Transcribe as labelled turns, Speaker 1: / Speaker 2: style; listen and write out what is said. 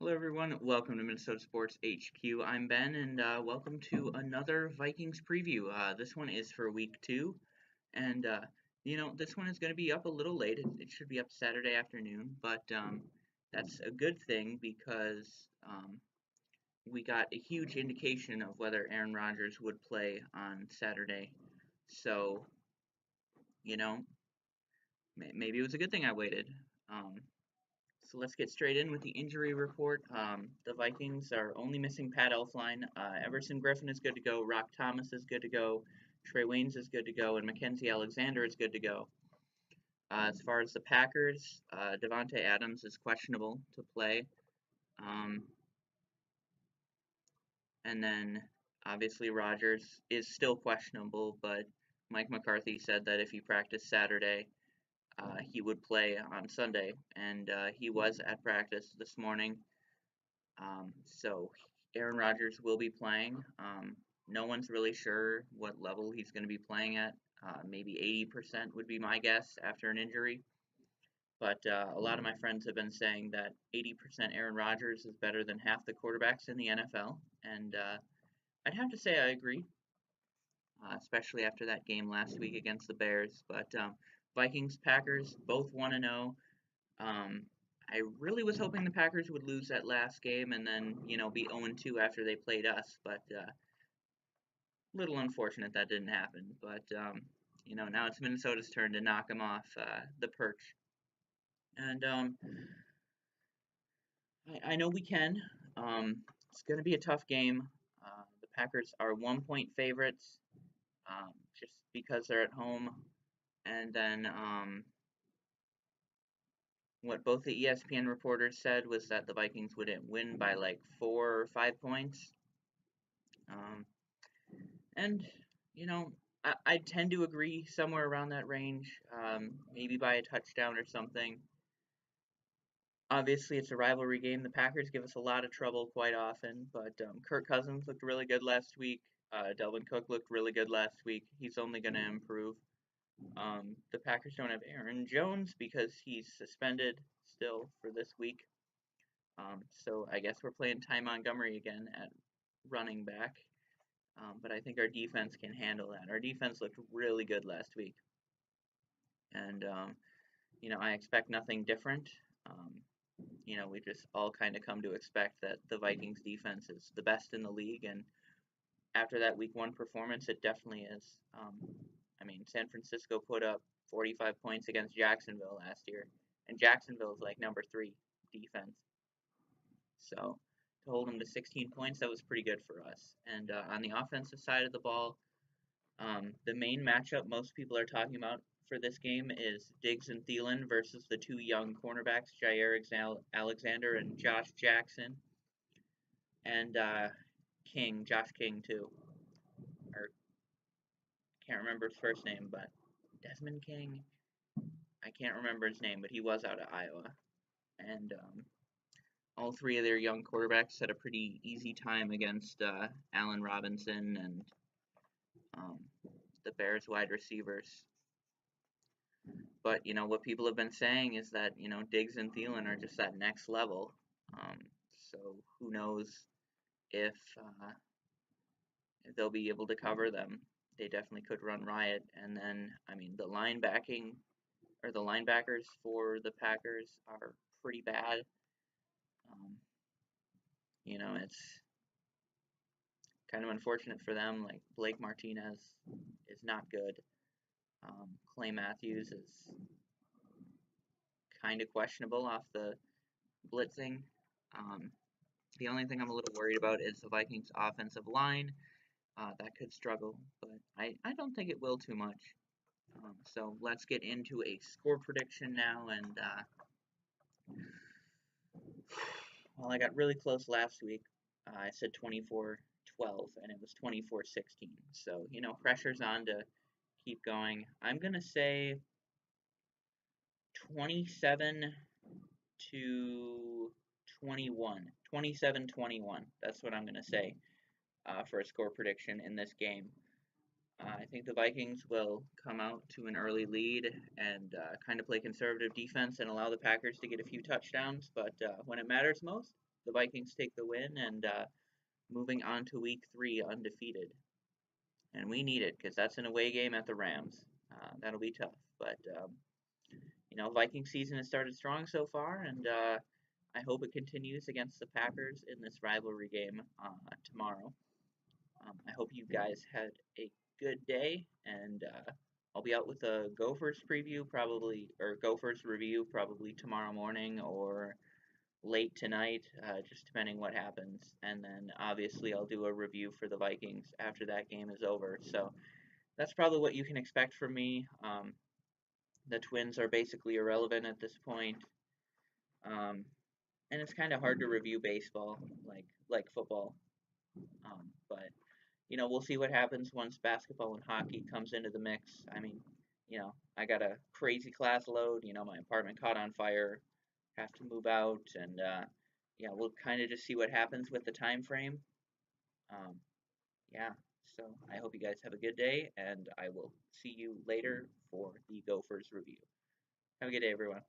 Speaker 1: Hello, everyone. Welcome to Minnesota Sports HQ. I'm Ben, and welcome to another Vikings preview. This one is for week 2, and this one is going to be up a little late. It should be up Saturday afternoon, but that's a good thing because we got a huge indication of whether Aaron Rodgers would play on Saturday. So, you know, maybe it was a good thing I waited. Um, So let's get straight in with the injury report. The Vikings are only missing Pat Elflein. Everson Griffin is good to go. Rock Thomas is good to go. Trey Waynes is good to go. And Mackenzie Alexander is good to go. As far as the Packers, Devontae Adams is questionable to play. And then obviously Rodgers is still questionable, but Mike McCarthy said that if he practiced Saturday, he would play on Sunday, and he was at practice this morning. So Aaron Rodgers will be playing. No one's really sure what level he's going to be playing at. Maybe 80% would be my guess after an injury. But a lot of my friends have been saying that 80% Aaron Rodgers is better than half the quarterbacks in the NFL. And I'd have to say I agree, especially after that game last week against the Bears. But Vikings, Packers, both 1-0. I really was hoping the Packers would lose that last game and then, be 0-2 after they played us, but little unfortunate that didn't happen. But now it's Minnesota's turn to knock them off the perch, and I know we can. It's going to be a tough game. The Packers are 1-point favorites, just because they're at home, and then what both the ESPN reporters said was that the Vikings would win by like 4 or 5 points. And, I tend to agree somewhere around that range, maybe by a touchdown or something. Obviously, it's a rivalry game. The Packers give us a lot of trouble quite often, but Kirk Cousins looked really good last week. Delvin Cook looked really good last week. He's only going to improve. The Packers don't have Aaron Jones because he's suspended still for this week. So I guess we're playing Ty Montgomery again at running back. But I think our defense can handle that. Our defense looked really good last week. And, I expect nothing different. We just all kind of come to expect that the Vikings defense is the best in the league. And after that week 1 performance, it definitely is. San Francisco put up 45 points against Jacksonville last year. And Jacksonville is like number 3 defense. So to hold them to 16 points, that was pretty good for us. And on the offensive side of the ball, the main matchup most people are talking about for this game is Diggs and Thielen versus the 2 young cornerbacks, Jair Alexander and Josh Jackson, and Josh King too. Or can't remember his first name, but Desmond King. I can't remember his name, but he was out of Iowa, and all 3 of their young quarterbacks had a pretty easy time against Allen Robinson and the Bears wide receivers. But, what people have been saying is that, Diggs and Thielen are just that next level. So who knows if they'll be able to cover them. They definitely could run riot. And then, the linebackers for the Packers are pretty bad. It's kind of unfortunate for them. Like, Blake Martinez is not good. Clay Matthews is kind of questionable off the blitzing. The only thing I'm a little worried about is the Vikings' offensive line. That could struggle, but I don't think it will too much. So let's get into a score prediction now. And, well, I got really close last week. I said 24-12, and it was 24-16. So, pressure's on to keep going. I'm going to say 27-21. 27-21. That's what I'm going to say for a score prediction in this game. I think the Vikings will come out to an early lead and kind of play conservative defense and allow the Packers to get a few touchdowns. But when it matters most, the Vikings take the win and moving on to week 3 undefeated. And we need it because that's an away game at the Rams. That'll be tough. But, Viking season has started strong so far, and I hope it continues against the Packers in this rivalry game tomorrow. I hope you guys had a good day, and I'll be out with a Gophers preview probably, or Gophers review probably tomorrow morning or late tonight, just depending what happens. And then obviously I'll do a review for the Vikings after that game is over. So that's probably what you can expect from me. The Twins are basically irrelevant at this point, and it's kind of hard to review baseball like football. But we'll see what happens once basketball and hockey comes into the mix. I mean, I got a crazy class load. My apartment caught on fire, have to move out, and yeah, we'll kind of just see what happens with the time frame. Um, yeah, so I hope you guys have a good day, and I will see you later for the Gophers review. Have a good day, everyone.